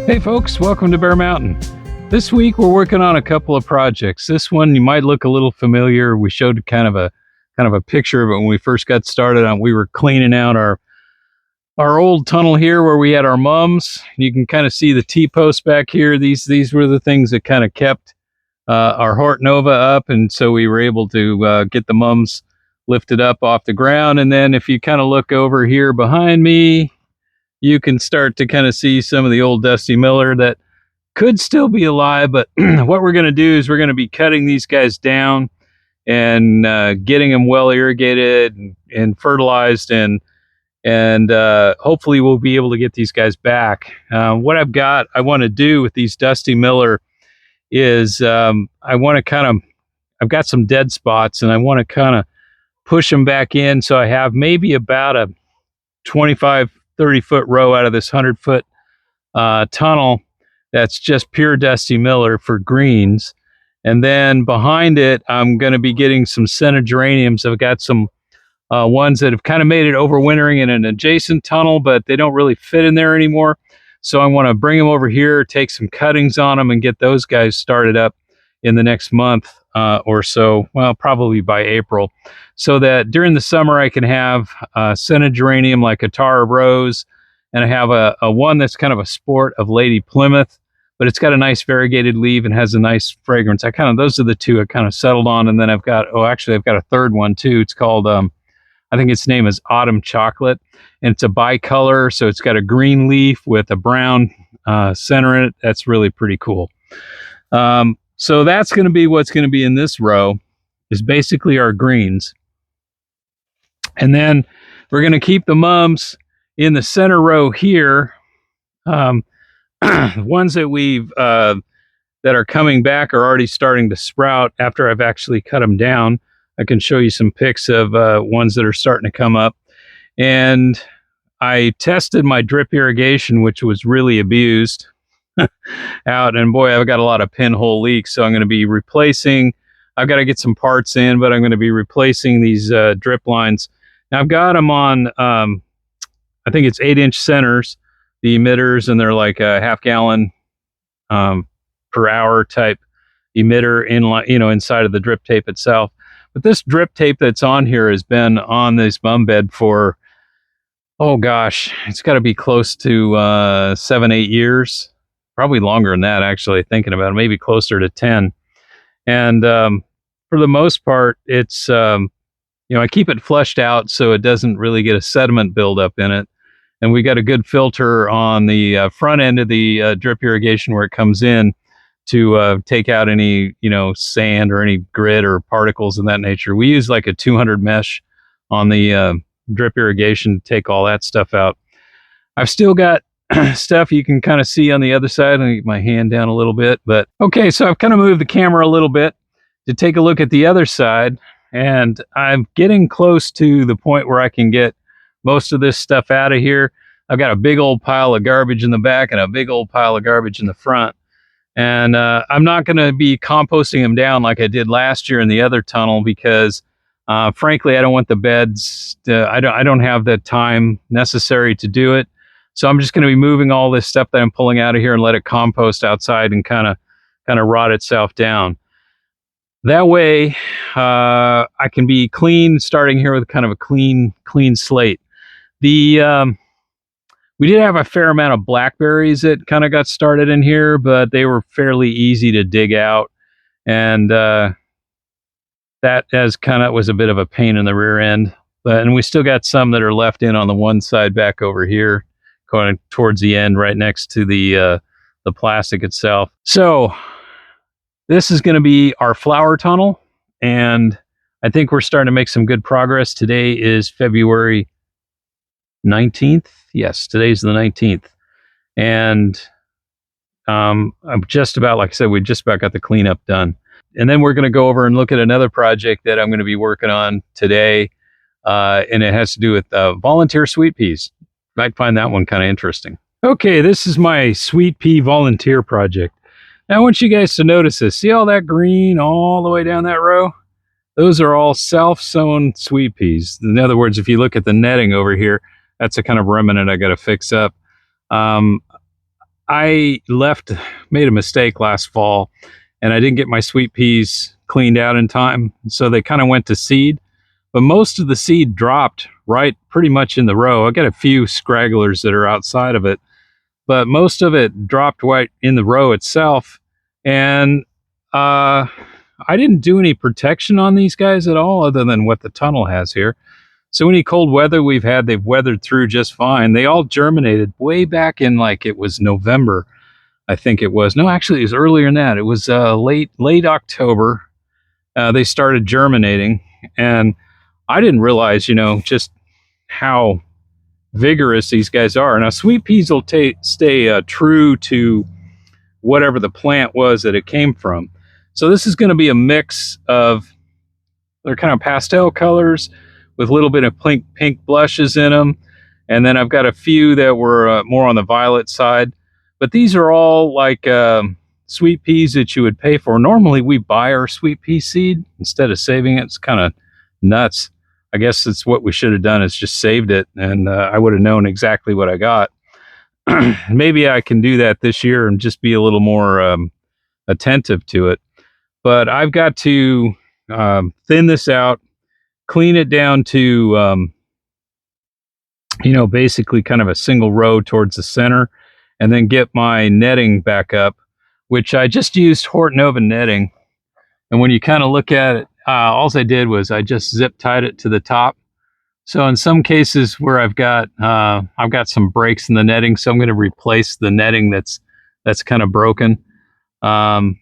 Hey folks, welcome to Bear Mountain. This week we're working on a couple of projects. This one you might look a little familiar. We showed kind of a picture of it when we first got started on. We were cleaning out our old tunnel here where we had our mums. You can kind of see the T-posts back here. These were the things that kind of kept our Hort Nova up, and so we were able to get the mums lifted up off the ground. And then if you kind of look over here behind me, you can start to kind of see some of the old Dusty Miller that could still be alive. But what we're going to do is we're going to be cutting these guys down and getting them well irrigated and fertilized, and hopefully we'll be able to get these guys back. What I want to do with these Dusty Miller is I've got some dead spots, and I want to kind of push them back in. So I have maybe about a 25, 30-foot row out of this 100-foot tunnel that's just pure Dusty Miller for greens. And then behind it, I'm going to be getting some scented geraniums. I've got some ones that have kind of made it overwintering in an adjacent tunnel, but they don't really fit in there anymore. So I want to bring them over here, take some cuttings on them, and get those guys started up in the next month or so. Well, probably by April, so that during the summer I can have scented geranium like a Tara Rose, and I have a one that's kind of a sport of Lady Plymouth, but it's got a nice variegated leaf and has a nice fragrance. Those are the two I kind of settled on. And then I've got a third one too. It's called I think its name is Autumn Chocolate, and it's a bicolor, so it's got a green leaf with a brown center in it. That's really pretty cool. So that's going to be what's going to be in this row, is basically our greens. And then we're going to keep the mums in the center row here. Ones that that are coming back are already starting to sprout after I've actually cut them down. I can show you some pics of ones that are starting to come up. And I tested my drip irrigation, which was really abused out, and boy, I've got a lot of pinhole leaks. So I'm going to be replacing. I've got to get some parts in, but I'm going to be replacing these drip lines. Now I've got them on I think it's 8-inch centers, the emitters, and they're like a half-gallon per hour type emitter inside of the drip tape itself. But this drip tape that's on here has been on this mum bed for, oh gosh, it's got to be close to 7-8 years, probably longer than that, actually, thinking about it, maybe closer to 10. And for the most part, it's I keep it flushed out so it doesn't really get a sediment buildup in it. And we got a good filter on the front end of the drip irrigation where it comes in to take out any, sand or any grit or particles in that nature. We use like a 200 mesh on the drip irrigation to take all that stuff out. I've still got stuff you can kind of see on the other side. Let me get my hand down a little bit. But okay, so I've kind of moved the camera a little bit to take a look at the other side. And I'm getting close to the point where I can get most of this stuff out of here. I've got a big old pile of garbage in the back and a big old pile of garbage in the front. And I'm not going to be composting them down like I did last year in the other tunnel because, frankly, I don't want the beds. I don't have the time necessary to do it. So I'm just going to be moving all this stuff that I'm pulling out of here and let it compost outside and kind of rot itself down. That way, I can be clean, starting here with kind of a clean slate. We did have a fair amount of blackberries that kind of got started in here, but they were fairly easy to dig out. And that was a bit of a pain in the rear end. And we still got some that are left in on the one side back over here, going towards the end right next to the plastic itself. So this is going to be our flower tunnel, and I think we're starting to make some good progress. Today is February 19th. Yes, today's the 19th. And I'm just about, like I said, we just about got the cleanup done. And then we're going to go over and look at another project that I'm going to be working on today. And it has to do with volunteer sweet peas. You might find that one kind of interesting. Okay, this is my sweet pea volunteer project. Now I want you guys to notice this. See all that green all the way down that row? Those are all self-sown sweet peas. In other words, if you look at the netting over here, that's a kind of remnant I got to fix up. I made a mistake last fall, and I didn't get my sweet peas cleaned out in time, so they kind of went to seed. But most of the seed dropped right pretty much in the row. I got a few scragglers that are outside of it, but most of it dropped right in the row itself. And uh, I didn't do any protection on these guys at all, other than what the tunnel has here. So any cold weather we've had, they've weathered through just fine. They all germinated way back in, like, it was November, I think it was. No, actually, it was earlier than that. It was late October. They started germinating, and I didn't realize, just how vigorous these guys are. Now, sweet peas will stay true to whatever the plant was that it came from. So this is going to be a mix of, they're kind of pastel colors with a little bit of pink blushes in them. And then I've got a few that were more on the violet side. But these are all like sweet peas that you would pay for. Normally we buy our sweet pea seed instead of saving it. It's kind of nuts. I guess it's what we should have done, is just saved it, and I would have known exactly what I got. Maybe I can do that this year and just be a little more attentive to it. But I've got to thin this out, clean it down to, basically kind of a single row towards the center, and then get my netting back up, which I just used Horton Oven netting. And when you kind of look at it, all I did was I just zip tied it to the top. So in some cases where I've got some breaks in the netting, so I'm going to replace the netting that's kind of broken. And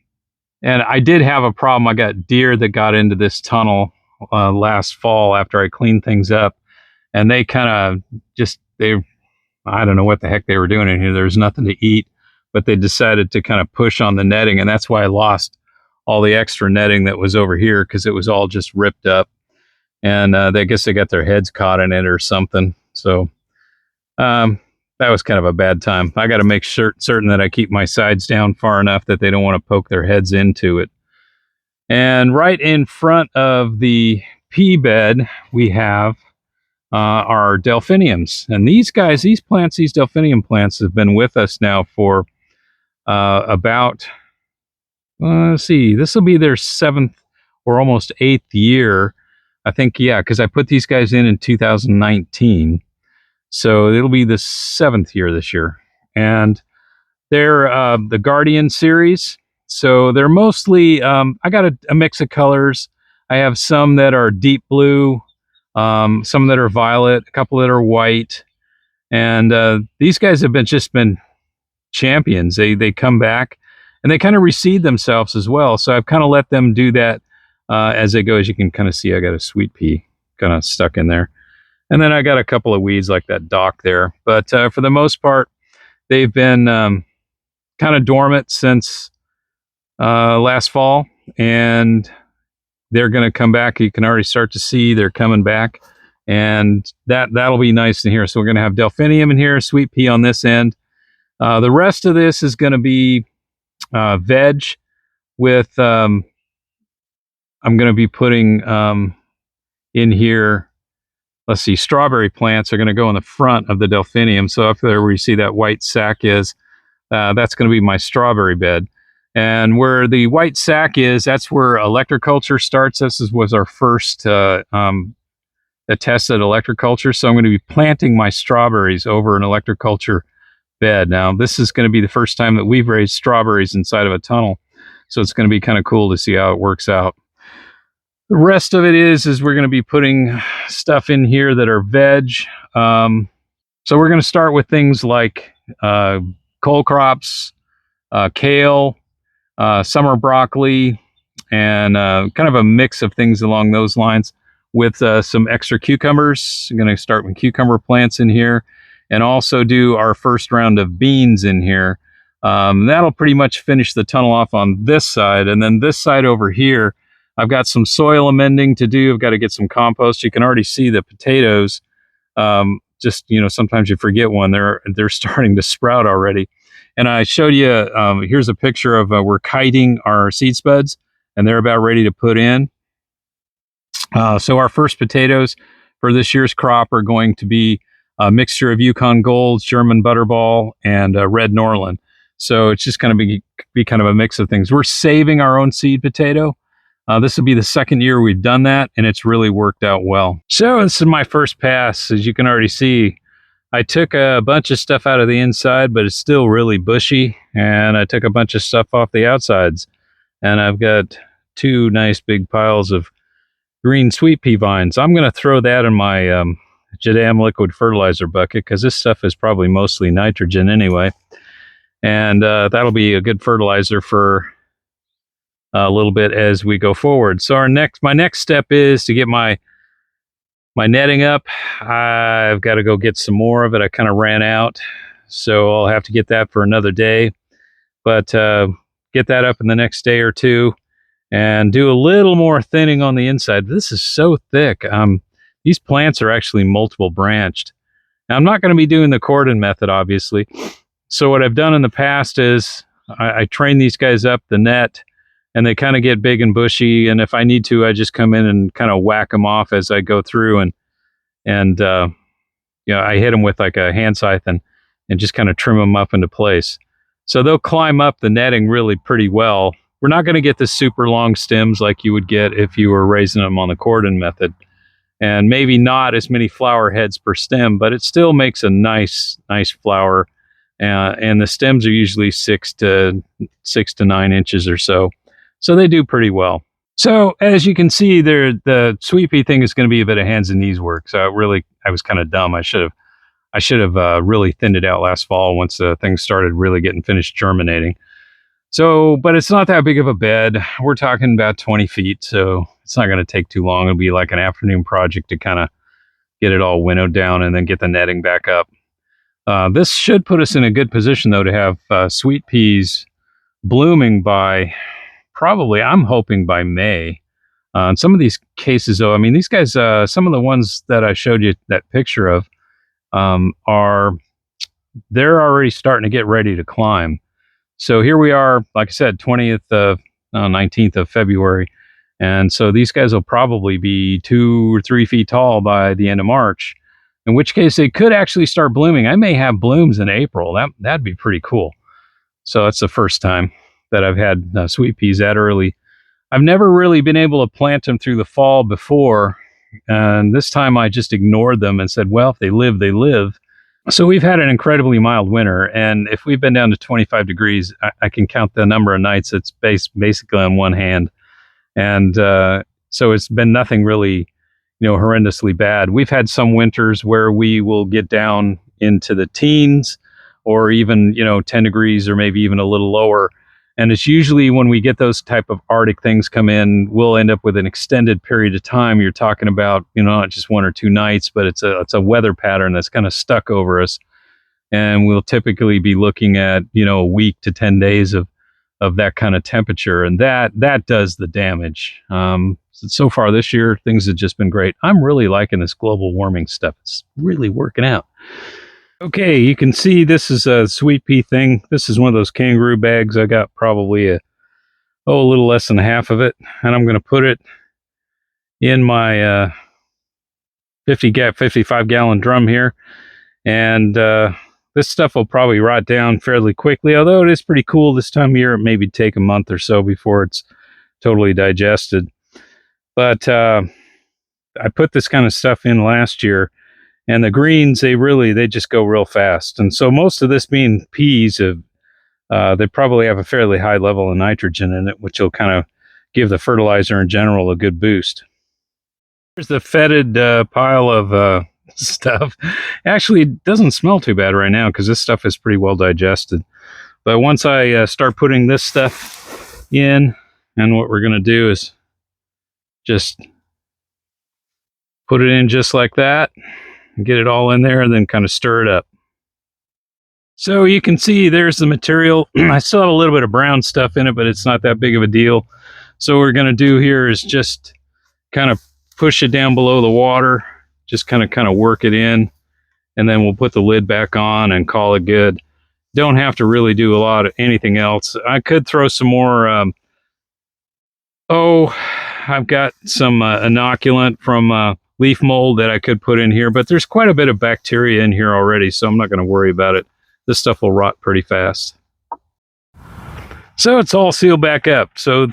I did have a problem. I got deer that got into this tunnel last fall after I cleaned things up, and they kind of I don't know what the heck they were doing in here. There was nothing to eat, but they decided to kind of push on the netting, and that's why I lost all the extra netting that was over here, because it was all just ripped up. And I guess they got their heads caught in it or something. So that was kind of a bad time. I got to make certain that I keep my sides down far enough that they don't want to poke their heads into it. And right in front of the pea bed, we have our delphiniums. And these delphinium plants have been with us now for about, let's see, this will be their 7th or almost 8th year. I think, yeah, because I put these guys in 2019. So it'll be the 7th year this year. And they're the Guardian series. So they're mostly, I got a mix of colors. I have some that are deep blue, some that are violet, a couple that are white. And these guys have just been champions. They come back, and they kind of reseed themselves as well. So I've kind of let them do that as they go. As you can kind of see, I got a sweet pea kind of stuck in there. And then I got a couple of weeds like that dock there. But for the most part, they've been kind of dormant since last fall, and they're going to come back. You can already start to see they're coming back, and that'll be nice in here. So we're going to have delphinium in here, sweet pea on this end. The rest of this is going to be veg with, I'm going to be putting in here, let's see, strawberry plants are going to go in the front of the delphinium. So up there where you see that white sack is, that's going to be my strawberry bed. And where the white sack is, that's where electroculture starts. Was our first test at electroculture. So I'm going to be planting my strawberries over an electroculture bed. Now, this is going to be the first time that we've raised strawberries inside of a tunnel. So it's going to be kind of cool to see how it works out. The rest of it is we're going to be putting stuff in here that are veg. So we're going to start with things like cole crops, kale, summer broccoli, and kind of a mix of things along those lines with some extra cucumbers. I'm going to start with cucumber plants in here, and also do our first round of beans in here. That'll pretty much finish the tunnel off on this side. And then this side over here, I've got some soil amending to do. I've got to get some compost. You can already see the potatoes. Sometimes you forget one. They're starting to sprout already. And I showed you, here's a picture of we're kiting our seed spuds, and they're about ready to put in. So our first potatoes for this year's crop are going to be a mixture of Yukon Golds, German Butterball, and Red Norland. So it's just going to be kind of a mix of things. We're saving our own seed potato. This will be the second year we've done that, and it's really worked out well. So this is my first pass. As you can already see, I took a bunch of stuff out of the inside, but it's still really bushy, and I took a bunch of stuff off the outsides. And I've got two nice big piles of green sweet pea vines. I'm going to throw that in my Jadam liquid fertilizer bucket because this stuff is probably mostly nitrogen anyway. And that'll be a good fertilizer for a little bit as we go forward. So my next step is to get my netting up. I've got to go get some more of it. I kind of ran out, so I'll have to get that for another day. But get that up in the next day or two and do a little more thinning on the inside. This is so thick. These plants are actually multiple branched. Now, I'm not going to be doing the cordon method, obviously. So what I've done in the past is I train these guys up the net, and they kind of get big and bushy. And if I need to, I just come in and kind of whack them off as I go through, and I hit them with like a hand scythe and just kind of trim them up into place. So they'll climb up the netting really pretty well. We're not going to get the super long stems like you would get if you were raising them on the cordon method, and maybe not as many flower heads per stem, but it still makes a nice flower. And the stems are usually 6 to 9 inches or so. So they do pretty well. So as you can see, the sweet pea thing is going to be a bit of hands and knees work. So I was kind of dumb. I should have really thinned it out last fall once the thing started really getting finished germinating. So, but it's not that big of a bed. We're talking about 20 feet, so it's not going to take too long. It'll be like an afternoon project to kind of get it all winnowed down and then get the netting back up. This should put us in a good position, though, to have sweet peas blooming by probably, I'm hoping, by May. In some of these cases, though, I mean, these guys, some of the ones that I showed you that picture of, they're already starting to get ready to climb. So here we are, like I said, 19th of February. And so these guys will probably be 2 or 3 feet tall by the end of March, in which case they could actually start blooming. I may have blooms in April. That'd be pretty cool. So that's the first time that I've had sweet peas that early. I've never really been able to plant them through the fall before. And this time I just ignored them and said, well, if they live, they live. So we've had an incredibly mild winter. And if we've been down to 25 degrees, I can count the number of nights it's basically on one hand. And so it's been nothing really, horrendously bad. We've had some winters where we will get down into the teens or even, 10 degrees or maybe even a little lower. And it's usually when we get those type of Arctic things come in, we'll end up with an extended period of time. You're talking about, not just 1 or 2 nights, but it's a weather pattern that's kind of stuck over us. And we'll typically be looking at, a week to 10 days of that kind of temperature. And that does the damage. So far this year, things have just been great. I'm really liking this global warming stuff. It's really working out. Okay, you can see this is a sweet pea thing. This is one of those kangaroo bags. I got probably a little less than half of it. And I'm going to put it in my 55-gallon drum here. And this stuff will probably rot down fairly quickly, although it is pretty cool this time of year. It maybe take a month or so before it's totally digested. But I put this kind of stuff in last year. And the greens, they just go real fast. And so most of this being peas, they probably have a fairly high level of nitrogen in it, which will kind of give the fertilizer in general a good boost. Here's the fetid pile of stuff. Actually, it doesn't smell too bad right now because this stuff is pretty well digested. But once I start putting this stuff in, and what we're going to do is just put it in just like that. Get it all in there and then kind of stir it up. So you can see there's the material. I still have a little bit of brown stuff in it, but it's not that big of a deal. So what we're going to do here is just kind of push it down below the water, just kind of work it in, and then we'll put the lid back on and call it good. Don't have to really do a lot of anything else. I could throw some more, I've got some inoculant from leaf mold that I could put in here, but there's quite a bit of bacteria in here already, so I'm not going to worry about it. This stuff will rot pretty fast. So it's all sealed back up. So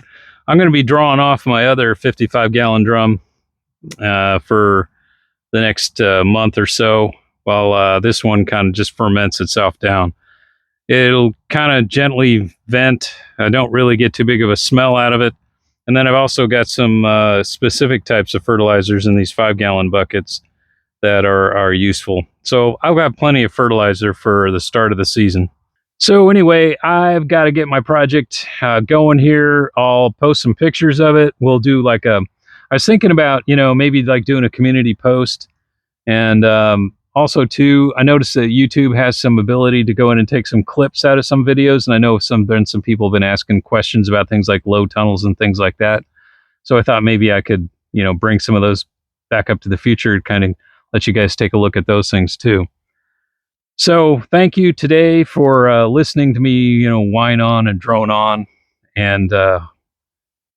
I'm going to be drawing off my other 55-gallon drum for the next month or so, while this one kind of just ferments itself down. It'll kind of gently vent. I don't really get too big of a smell out of it. And then I've also got some specific types of fertilizers in these 5-gallon buckets that are useful. So I've got plenty of fertilizer for the start of the season. So anyway, I've got to get my project going here. I'll post some pictures of it. We'll do like I was thinking about, maybe like doing a community post. And also too, I noticed that YouTube has some ability to go in and take some clips out of some videos. And I know some people have been asking questions about things like low tunnels and things like that. So I thought maybe I could, bring some of those back up to the future, kind of let you guys take a look at those things too. So thank you today for listening to me, whine on and drone on. And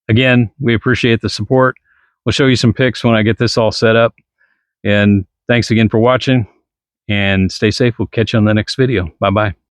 again, we appreciate the support. We'll show you some pics when I get this all set up. And thanks again for watching, and stay safe. We'll catch you on the next video. Bye-bye.